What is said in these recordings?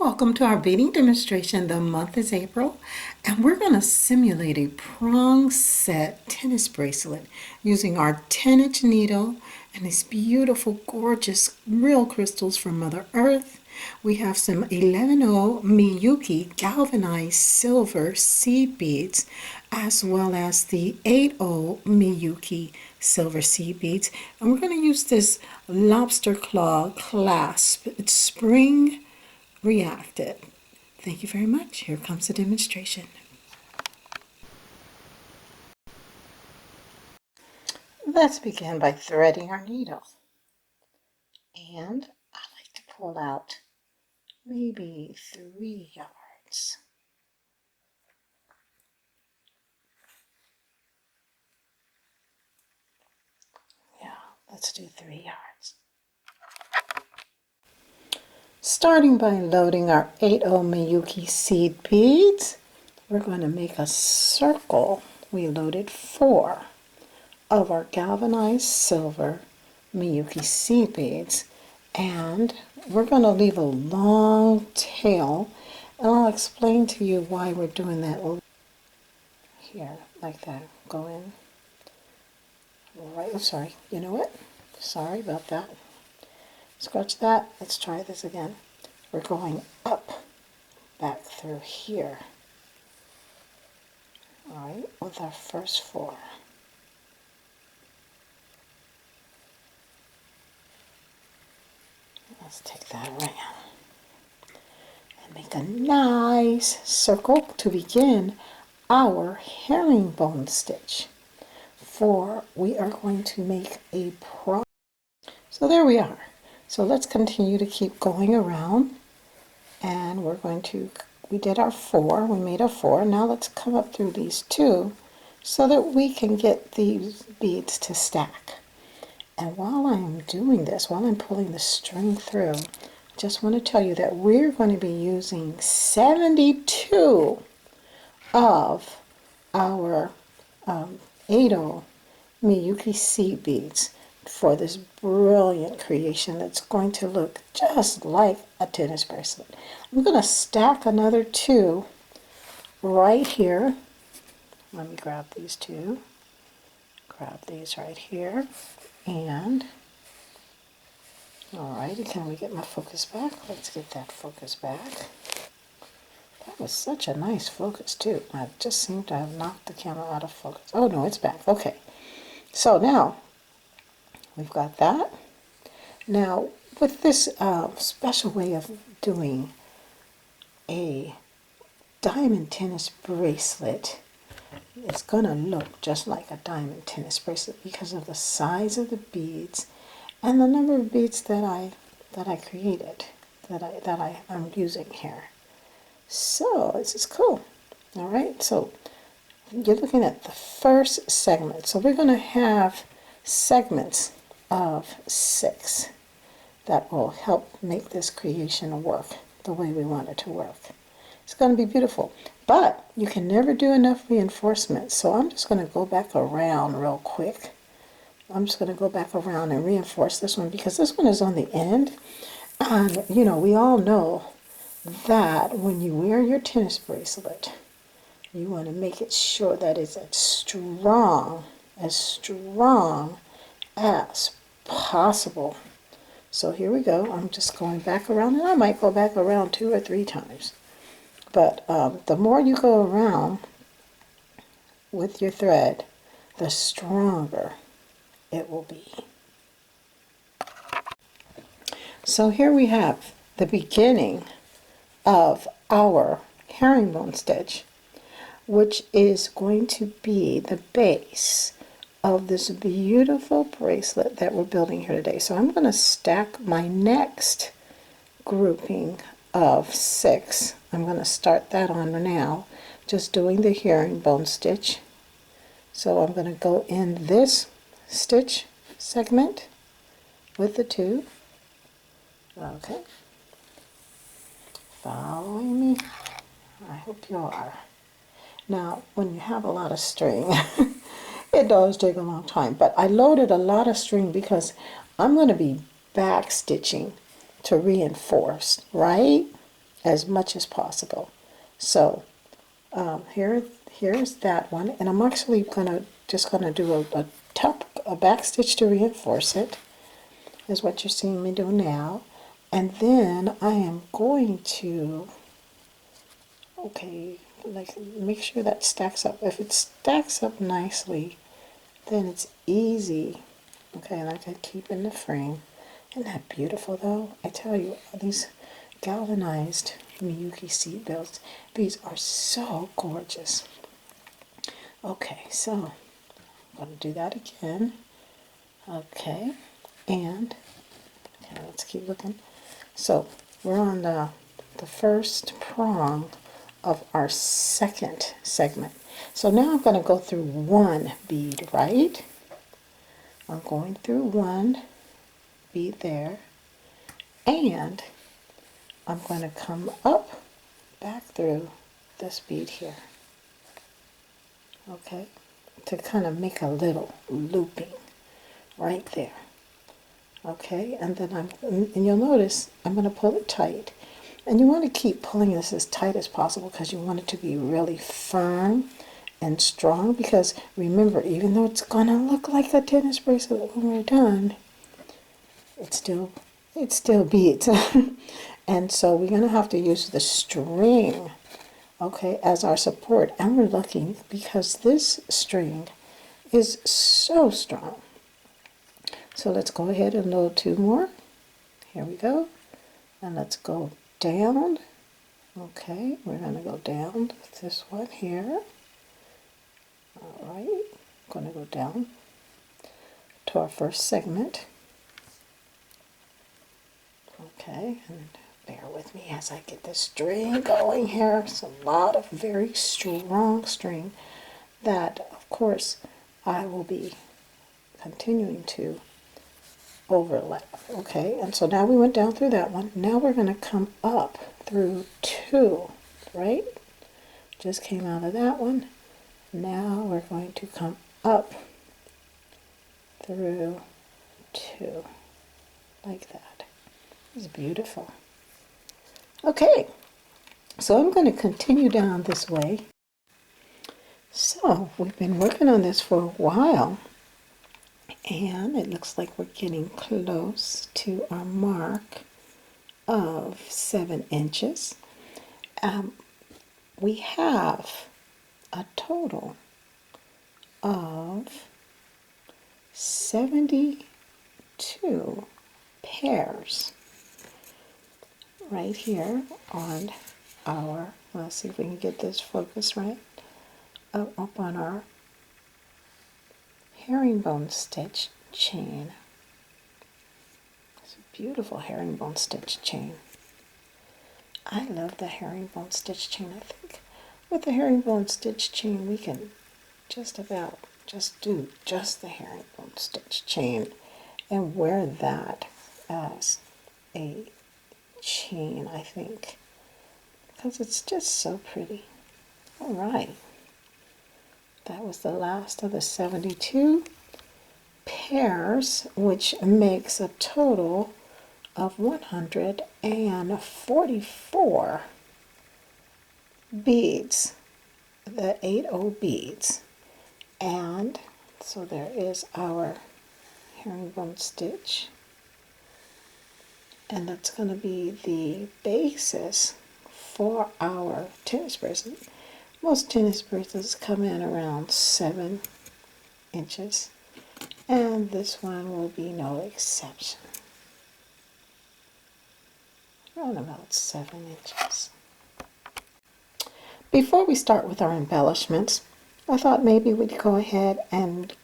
Welcome to our beading demonstration. The month is April, and we're going to simulate a prong set tennis bracelet using our 10-inch needle and these beautiful, gorgeous, real crystals from Mother Earth. We have some 11-0 Miyuki galvanized silver seed beads, as well as the 8-0 Miyuki silver seed beads. And we're going to use this lobster claw clasp. It's spring reacted. Thank you very much. Here comes the demonstration. Let's begin by threading our needle. And I like to pull out maybe 3 yards. Yeah, let's do 3 yards. Starting by loading our 8-0 Miyuki seed beads, we're going to make a circle. We loaded 4 of our galvanized silver Miyuki seed beads, and we're going to leave a long tail, and I'll explain to you why we're doing that. Here, like that, go in. Right, oh, sorry, you know what? Sorry about that. Scratch that. Let's try this again. We're going up, back through here. All right, with our first 4. Let's take that around and make a nice circle to begin our herringbone stitch. We are going to make a prong. So there we are. So let's continue to keep going around, and we did our 4, we made a 4. Now let's come up through these 2 so that we can get these beads to stack. And while I'm doing this, while I'm pulling the string through, I just want to tell you that we're going to be using 72 of our 8-0 Miyuki seed beads for this brilliant creation that's going to look just like a tennis bracelet. I'm going to stack another 2 right here. Let me grab these 2. Grab these right here. And, alrighty, can we get my focus back? Let's get that focus back. That was such a nice focus too. I just seem to have knocked the camera out of focus. Oh no, it's back. Okay. So now, we've got that. Now, with this special way of doing a diamond tennis bracelet, it's going to look just like a diamond tennis bracelet because of the size of the beads and the number of beads that I created, that I'm using here. So this is cool. All right, so you're looking at the first segment. So we're going to have segments of 6 that will help make this creation work the way we want it to work. It's going to be beautiful, but you can never do enough reinforcement. So I'm just going to go back around real quick. I'm just going to go back around and reinforce this one because this one is on the end. And, you know, we all know that when you wear your tennis bracelet, you want to make it sure that it's as strong as possible. So here we go. I'm just going back around, and I might go back around 2 or 3 times. But the more you go around with your thread, the stronger it will be. So here we have the beginning of our herringbone stitch, which is going to be the base of this beautiful bracelet that we're building here today. So I'm going to stack my next grouping of 6. I'm going to start that on now, just doing the herringbone stitch. So I'm going to go in this stitch segment with the 2. Okay. Following me? I hope you are. Now, when you have a lot of string, it does take a long time, but I loaded a lot of string because I'm going to be back stitching to reinforce, right? as much as possible. So here's that one, and I'm actually just gonna do a back stitch to reinforce it, is what you're seeing me do now. And then I am going to, okay, like make sure that stacks up. If it stacks up nicely, then it's easy. Okay, and I can keep in the frame. Isn't that beautiful though? I tell you, these galvanized Miyuki seat belts, these are so gorgeous. Okay, so I'm going to do that again. Okay, and okay, let's keep looking. So we're on the first prong of our second segment. So now I'm going to go through one bead, right? I'm going through one bead there, and I'm going to come up back through this bead here, okay, to kind of make a little looping right there. Okay, and then and you'll notice I'm going to pull it tight. And you want to keep pulling this as tight as possible because you want it to be really firm and strong, because remember, even though it's going to look like a tennis bracelet when we're done, it still beads. And so we're going to have to use the string, okay, as our support. And we're lucky because this string is so strong. So let's go ahead and load two more. Here we go. And let's go down. Okay, we're going to go down this one here. All right, I'm going to go down to our first segment. Okay, and bear with me as I get this string going here. It's a lot of very strong string that, of course, I will be continuing to overlap. Okay, and so now we went down through that one. Now we're going to come up through two, right? Just came out of that one. Now we're going to come up through two, like that. It's beautiful. Okay, so I'm going to continue down this way. So we've been working on this for a while, and it looks like we're getting close to our mark of 7 inches. We have a total of 72 pairs right here on our, let's see if we can get this focus right, up on our herringbone stitch chain. It's a beautiful herringbone stitch chain. I love the herringbone stitch chain. I think with the herringbone stitch chain we can just about just do just the herringbone stitch chain and wear that as a chain, I think, because it's just so pretty. All right, that was the last of the 72 pairs, which makes a total of 144 beads, the 80 beads. And so there is our herringbone stitch, and that's going to be the basis for our tennis bracelet. Most tennis bracelets come in around 7 inches, and this one will be no exception. Around about 7 inches. Before we start with our embellishments, I thought maybe we'd go ahead and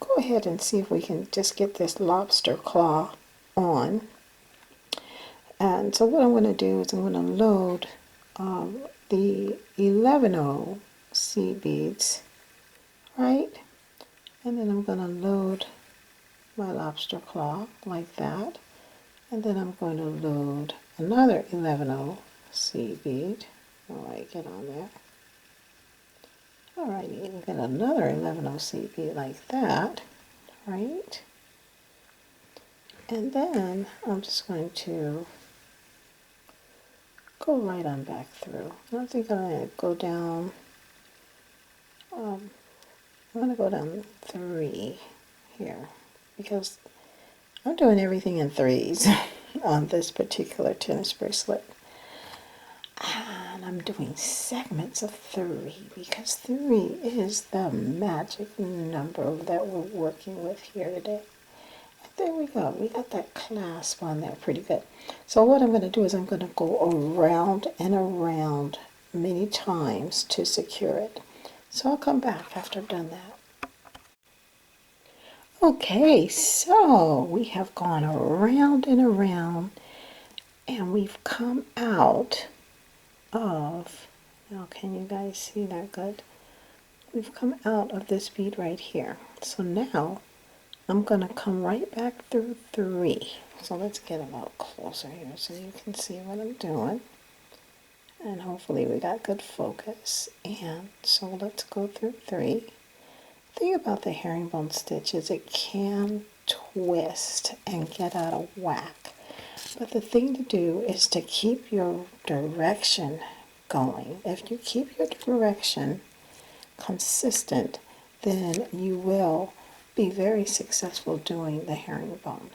see if we can just get this lobster claw on. And so what I'm going to do is I'm going to load the 11 seed beads, right? And then I'm going to load my lobster claw like that. And then I'm going to load another 11 seed bead. All right, get on there. All right, you can get another 11 seed bead like that, right? And then I'm just going to go right on back through. I think I'm going to go down, I'm going to go down 3 here because I'm doing everything in 3s on this particular tennis bracelet. And I'm doing segments of 3 because 3 is the magic number that we're working with here today. And there we go. We got that clasp on there pretty good. So what I'm going to do is I'm going to go around and around many times to secure it. So I'll come back after I've done that. Okay, so we have gone around and around and we've come out of, now can you guys see that good? We've come out of this bead right here. So now I'm going to come right back through 3. So let's get a little closer here so you can see what I'm doing. And hopefully we got good focus. And so let's go through 3. The thing about the herringbone stitch is it can twist and get out of whack. But the thing to do is to keep your direction going. If you keep your direction consistent, then you will be very successful doing the herringbone.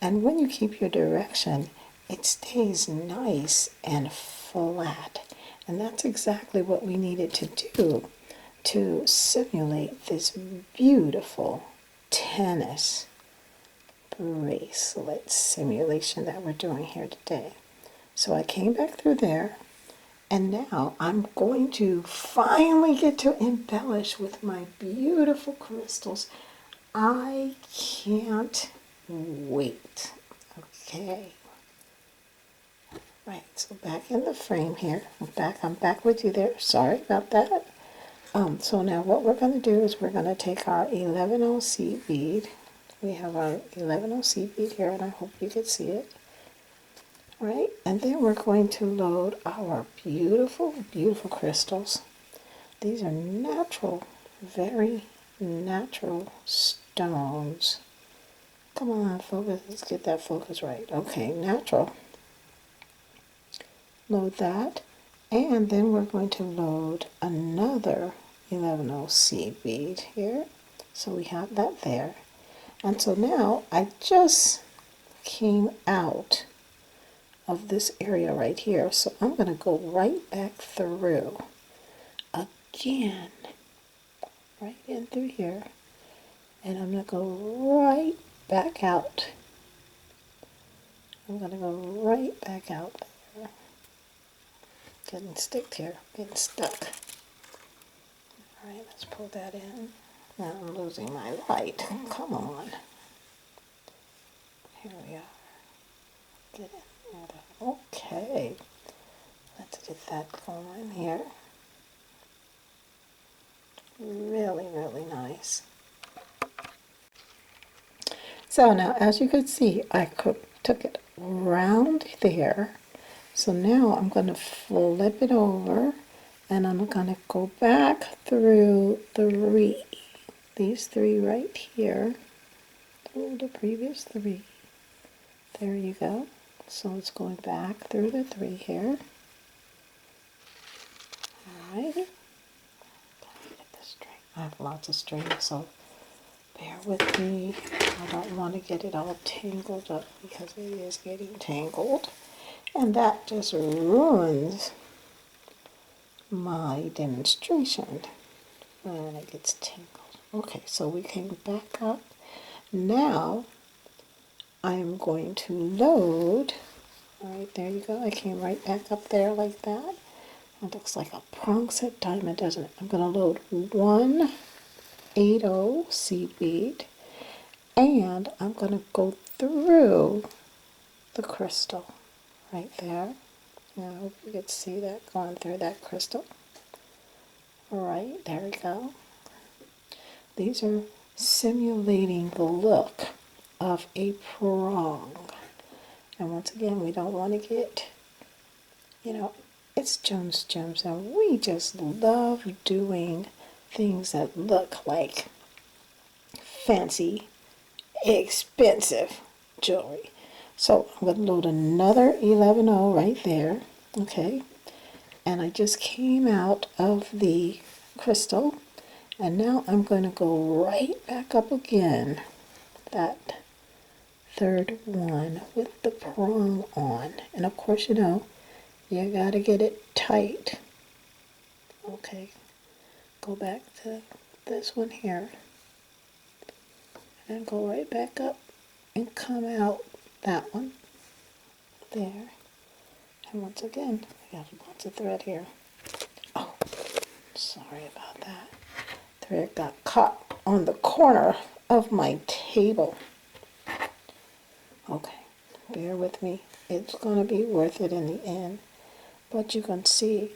And when you keep your direction, it stays nice and flat. And that's exactly what we needed to do to simulate this beautiful tennis bracelet simulation that we're doing here today. So I came back through there, and now I'm going to finally get to embellish with my beautiful crystals. I can't wait. Okay. Right, so back in the frame here. I'm back with you there. Sorry about that. So now what we're going to do is we're going to take our 11O seed bead. We have our 11O seed bead here, and I hope you can see it. Right, and then we're going to load our beautiful, beautiful crystals. These are natural, very natural stones. Come on, focus. Let's get that focus right. Okay, natural. Load that, and then we're going to load another 11O seed bead here. So we have that there. And so now I just came out of this area right here. So I'm going to go right back through again, right in through here. And I'm going to go right back out. I'm going to go right back out there. Getting stuck here, getting stuck. All right, let's pull that in. Now I'm losing my light. Come on. Here we are. Get in there. Okay. Let's get that going here. Really, really nice. So now, as you can see, I took it round there. So now I'm going to flip it over, and I'm going to go back through 3. These 3 right here. Oh, the previous 3. There you go. So it's going back through the 3 here. Alright. Get this string. I have lots of string, so bear with me. I don't want to get it all tangled up because it is getting tangled. And that just ruins my demonstration when it gets tangled. Okay, so we came back up. Now I'm going to load. All right, there you go. I came right back up there like that. It looks like a prong set diamond, doesn't it? I'm going to load 1 8O seed bead, and I'm going to go through the crystal right there. I hope you can see that going through that crystal. All right, there we go. These are simulating the look of a prong. And once again, we don't want to get, it's Jones Gems, and we just love doing things that look like fancy, expensive jewelry. So I'm going to load another 11O right there. Okay, and I just came out of the crystal, and now I'm going to go right back up again, that third one with the prong on. And of course, you know, you got to get it tight. Okay, go back to this one here, and go right back up and come out that one there. And once again, I got lots of thread here. Oh, sorry about that. Thread got caught on the corner of my table. Okay, bear with me. It's going to be worth it in the end. But you can see,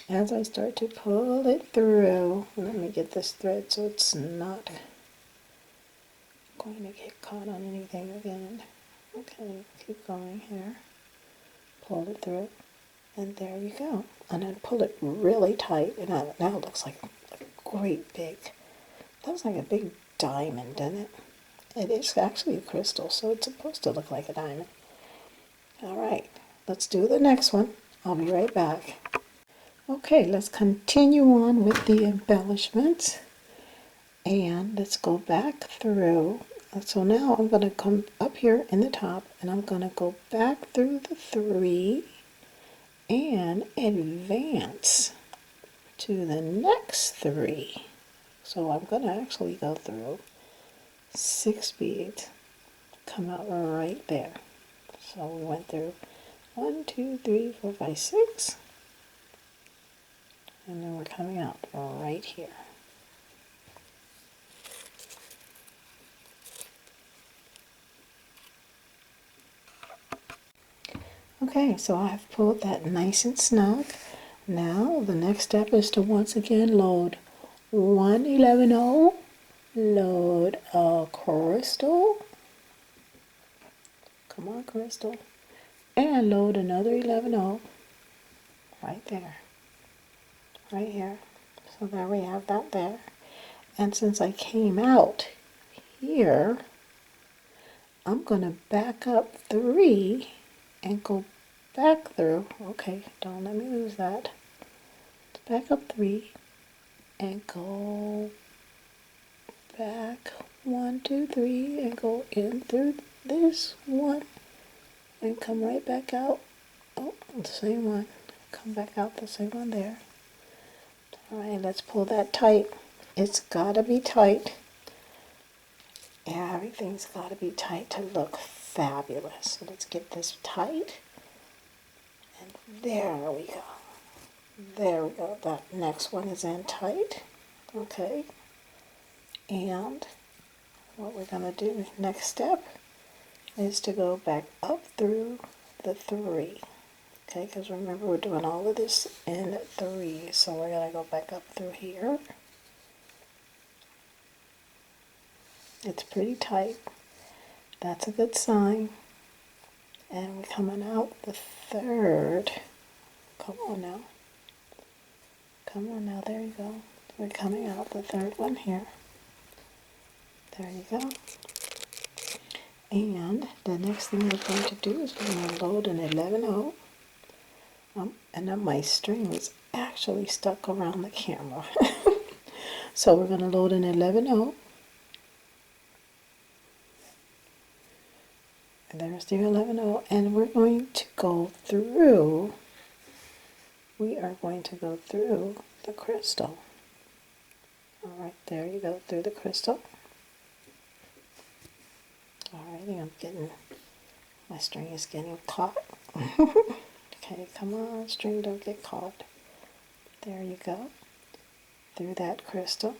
as I start to pull it through, let me get this thread so it's not going to get caught on anything again. Okay, keep going here. Pull it through, and there you go. And then pull it really tight, and now it looks like a great big, looks like a big diamond, doesn't it? It is actually a crystal, so it's supposed to look like a diamond. All right, let's do the next one. I'll be right back. Okay, let's continue on with the embellishments. And let's go back through. So now I'm going to come up here in the top, and I'm going to go back through the 3 and advance to the next 3. So I'm going to actually go through 6 beads, come out right there. So we went through 1, 2, 3, 4, 5, 6, and then we're coming out right here. Okay, so I have pulled that nice and snug. Now the next step is to once again load 111.0, load a crystal, come on crystal, and load another 11.0 right there, right here. So there we have that there. And since I came out here, I'm going to back up 3 and go back through. Okay, don't let me lose that. Back up 3 and go back 1, 2, 3 and go in through this one and come right back out. Oh, the same one. Come back out the same one there. All right, let's pull that tight. It's got to be tight. Yeah, everything's got to be tight to look fabulous. So let's get this tight. And there we go. There we go. That next one is in tight. Okay. And what we're going to do next step is to go back up through the 3. Okay, because remember we're doing all of this in 3. So we're going to go back up through here. It's pretty tight. That's a good sign. And we're coming out the 3rd. Come on now. Come on now, there you go. We're coming out the 3rd one here. There you go. And the next thing we're going to do is we're going to load an 11.0. And then my string was actually stuck around the camera. So we're going to load an 11.0. And there's the 11.0. And we're going to go through, we are going to go through the crystal. All right, there you go, through the crystal. Alrighty, I'm getting, my string is getting caught. Okay, come on, string, don't get caught. There you go, through that crystal.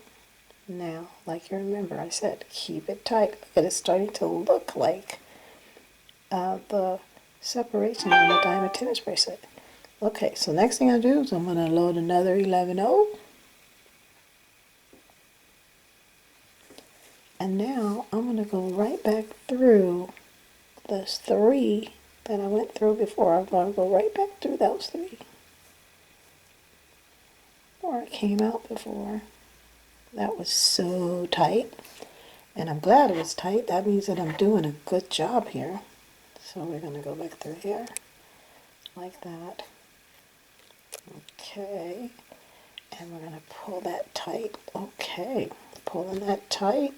Now, like you remember, I said, keep it tight. Look at it, it's starting to look like the separation on the diamond tennis bracelet. Okay, so next thing I do is I'm going to load another 11.0. And now I'm going to go right back through those 3 that I went through before. I'm going to go right back through those 3. Where I came out before. That was so tight. And I'm glad it was tight. That means that I'm doing a good job here. So we're going to go back through here. like that. Okay, and we're going to pull that tight. Okay, pulling that tight.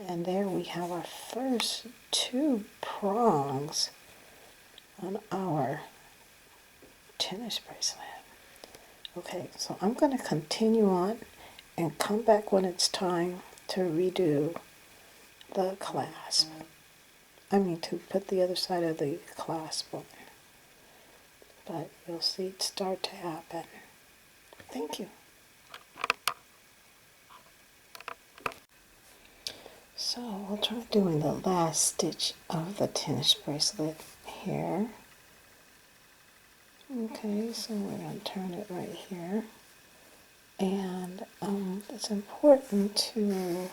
And there we have our first 2 prongs on our tennis bracelet. Okay, so I'm going to continue on and come back when it's time to redo the clasp. I mean, to put the other side of the clasp on. But you'll see it start to happen. Thank you. So we'll try doing the last stitch of the tennis bracelet here. Okay, so we're going to turn it right here. And it's important to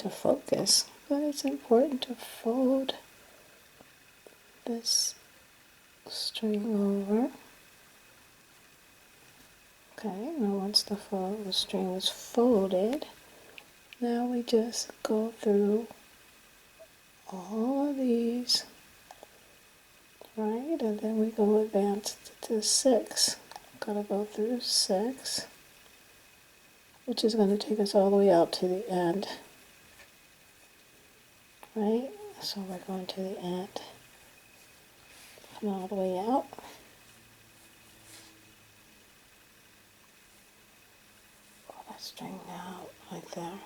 focus, but it's important to fold this string over. Okay, now once the string is folded, now we just go through all of these, right? And then we go advance to 6. Gotta go through 6, which is going to take us all the way out to the end, right? So we're going to the end, come all the way out. Pull that string out like there.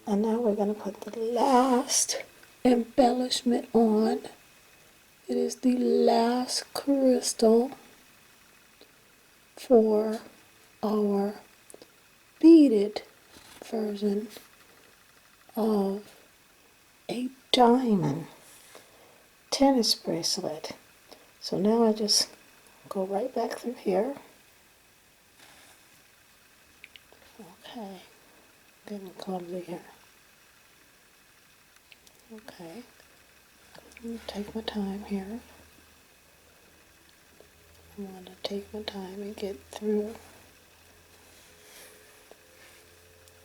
And now we're going to put the last embellishment on. It is the last crystal for our beaded version of a diamond tennis bracelet. So now I just go right back through here. Okay, getting clumsy here. Okay, I'm going to take my time here. I want to take my time and get through.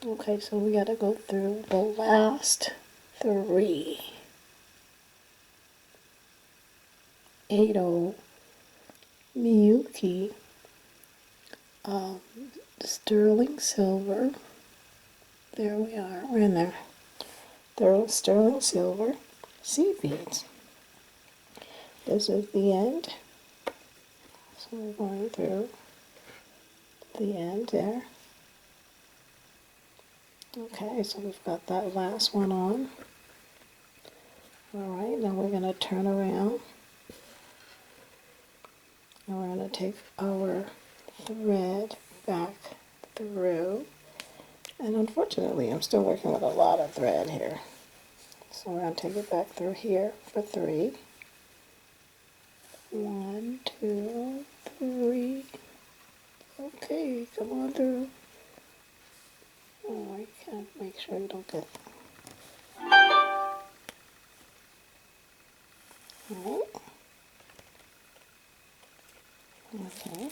Okay, so we got to go through the last 3. 80 Miyuki sterling silver. There we are. We're in there. Sterling silver seed beads. This is the end. So we're going through the end there. Okay, so we've got that last one on. Alright, now we're going to turn around. And we're going to take our thread back through. And unfortunately, I'm still working with a lot of thread here. So we're going to take it back through here for 3. 1, 2, 3. Okay, come on through. Oh, I can't make sure you don't get that. Alright. Okay.